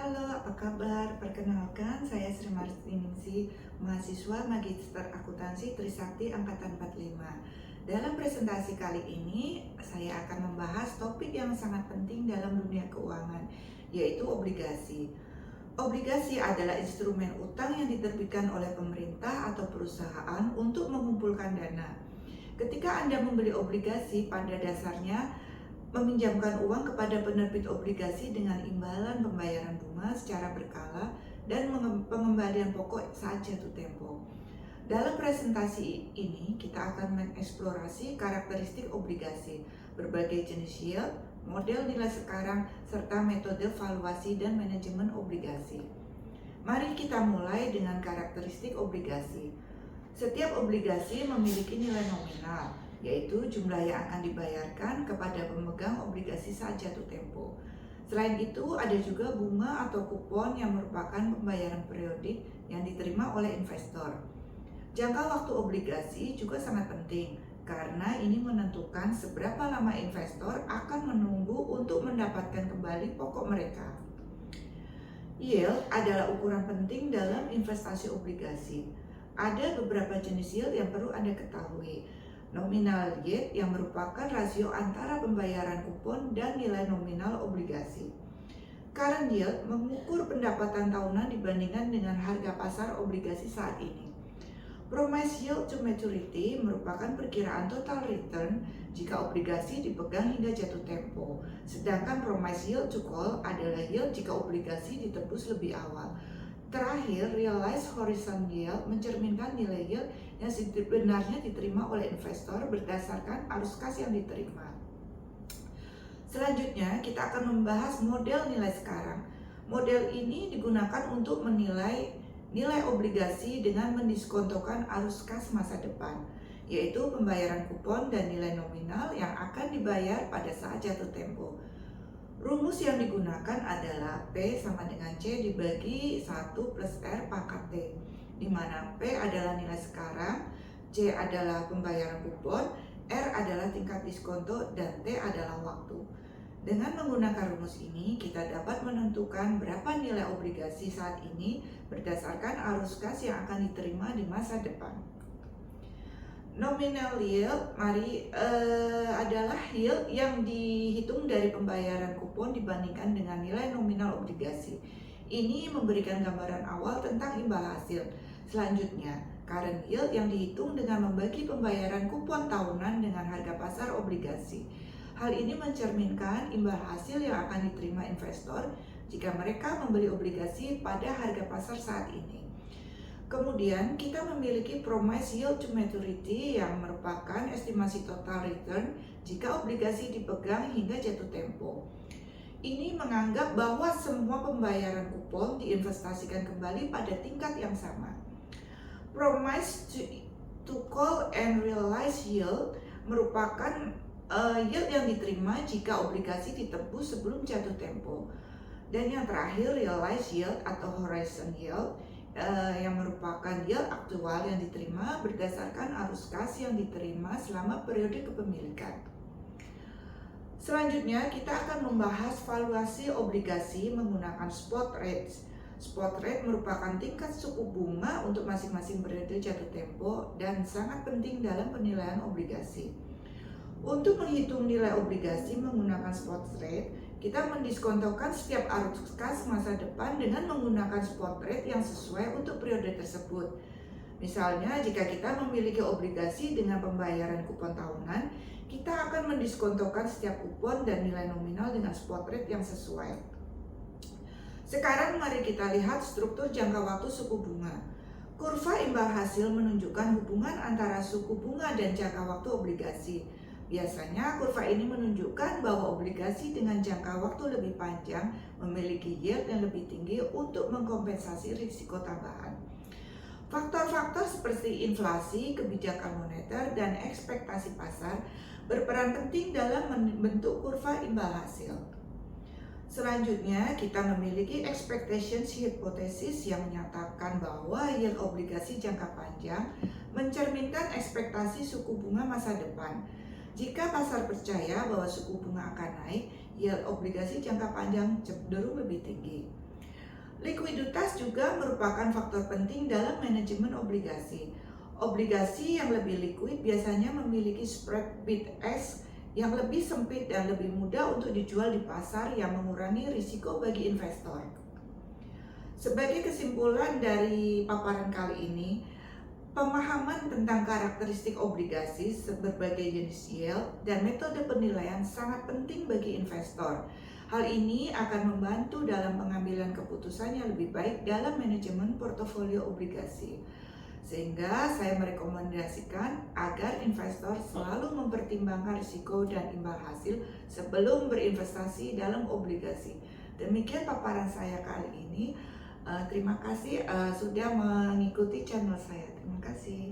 Halo, apa kabar? Perkenalkan, saya Sri Martiningsih, mahasiswa Magister Akuntansi Trisakti Angkatan 45. Dalam presentasi kali ini, saya akan membahas topik yang sangat penting dalam dunia keuangan, yaitu obligasi. Obligasi adalah instrumen utang yang diterbitkan oleh pemerintah atau perusahaan untuk mengumpulkan dana. Ketika Anda membeli obligasi, pada dasarnya meminjamkan uang kepada penerbit obligasi dengan imbalan pembayaran bunga secara berkala dan pengembalian pokok saat jatuh tempo. Dalam presentasi ini, kita akan mengeksplorasi karakteristik obligasi, berbagai jenis yield, model nilai sekarang, serta metode valuasi dan manajemen obligasi. Mari kita mulai dengan karakteristik obligasi. Setiap obligasi memiliki nilai nominal, yaitu jumlah yang akan dibayarkan kepada pemegang obligasi saat jatuh tempo. Selain itu, ada juga bunga atau kupon yang merupakan pembayaran periodik yang diterima oleh investor. Jangka waktu obligasi juga sangat penting, karena ini menentukan seberapa lama investor akan menunggu untuk mendapatkan kembali pokok mereka. Yield adalah ukuran penting dalam investasi obligasi. Ada beberapa jenis yield yang perlu Anda ketahui. Nominal yield yang merupakan rasio antara pembayaran kupon dan nilai nominal obligasi. Current yield mengukur pendapatan tahunan dibandingkan dengan harga pasar obligasi saat ini. Promised yield to maturity merupakan perkiraan total return jika obligasi dipegang hingga jatuh tempo. Sedangkan promised yield to call adalah yield jika obligasi ditebus lebih awal. Terakhir, realized horizon yield mencerminkan nilai yield yang sebenarnya diterima oleh investor berdasarkan arus kas yang diterima. Selanjutnya, kita akan membahas model nilai sekarang. Model ini digunakan untuk menilai nilai obligasi dengan mendiskontokan arus kas masa depan, yaitu pembayaran kupon dan nilai nominal yang akan dibayar pada saat jatuh tempo. Rumus yang digunakan adalah P sama dengan C dibagi 1 plus R pangkat T, di mana P adalah nilai sekarang, C adalah pembayaran kupon, R adalah tingkat diskonto, dan T adalah waktu. Dengan menggunakan rumus ini, kita dapat menentukan berapa nilai obligasi saat ini berdasarkan arus kas yang akan diterima di masa depan. Nominal yield adalah yield yang dihitung dari pembayaran kupon dibandingkan dengan nilai nominal obligasi. Ini memberikan gambaran awal tentang imbal hasil. Selanjutnya, current yield yang dihitung dengan membagi pembayaran kupon tahunan dengan harga pasar obligasi. Hal ini mencerminkan imbal hasil yang akan diterima investor jika mereka membeli obligasi pada harga pasar saat ini. Kemudian kita memiliki promised yield to maturity yang merupakan estimasi total return jika obligasi dipegang hingga jatuh tempo. Ini menganggap bahwa semua pembayaran kupon diinvestasikan kembali pada tingkat yang sama. Promised to call and realized yield merupakan yield yang diterima jika obligasi ditebus sebelum jatuh tempo. Dan yang terakhir, realized yield atau horizon yield yang merupakan yield aktual yang diterima berdasarkan arus kas yang diterima selama periode kepemilikan. Selanjutnya, kita akan membahas valuasi obligasi menggunakan spot rates. Spot rate merupakan tingkat suku bunga untuk masing-masing periode jatuh tempo dan sangat penting dalam penilaian obligasi. Untuk menghitung nilai obligasi menggunakan spot rate, kita mendiskontokan setiap arus kas masa depan dengan menggunakan spot rate yang sesuai untuk periode tersebut. Misalnya, jika kita memiliki obligasi dengan pembayaran kupon tahunan, kita akan mendiskontokan setiap kupon dan nilai nominal dengan spot rate yang sesuai. Sekarang mari kita lihat struktur jangka waktu suku bunga. Kurva imbal hasil menunjukkan hubungan antara suku bunga dan jangka waktu obligasi. Biasanya kurva ini menunjukkan bahwa obligasi dengan jangka waktu lebih panjang memiliki yield yang lebih tinggi untuk mengkompensasi risiko tambahan. Faktor-faktor seperti inflasi, kebijakan moneter, dan ekspektasi pasar berperan penting dalam membentuk kurva imbal hasil. Selanjutnya, kita memiliki expectations hypothesis yang menyatakan bahwa yield obligasi jangka panjang mencerminkan ekspektasi suku bunga masa depan. Jika pasar percaya bahwa suku bunga akan naik, yield obligasi jangka panjang cenderung lebih tinggi. Likuiditas juga merupakan faktor penting dalam manajemen obligasi. Obligasi yang lebih liquid biasanya memiliki spread bid-ask yang lebih sempit dan lebih mudah untuk dijual di pasar, yang mengurangi risiko bagi investor. Sebagai kesimpulan dari paparan kali ini, pemahaman tentang karakteristik obligasi, berbagai jenis yield, dan metode penilaian sangat penting bagi investor. Hal ini akan membantu dalam pengambilan keputusan yang lebih baik dalam manajemen portofolio obligasi. Sehingga saya merekomendasikan agar investor selalu mempertimbangkan risiko dan imbal hasil sebelum berinvestasi dalam obligasi. Demikian paparan saya kali ini. Terima kasih sudah mengikuti channel saya. Terima kasih.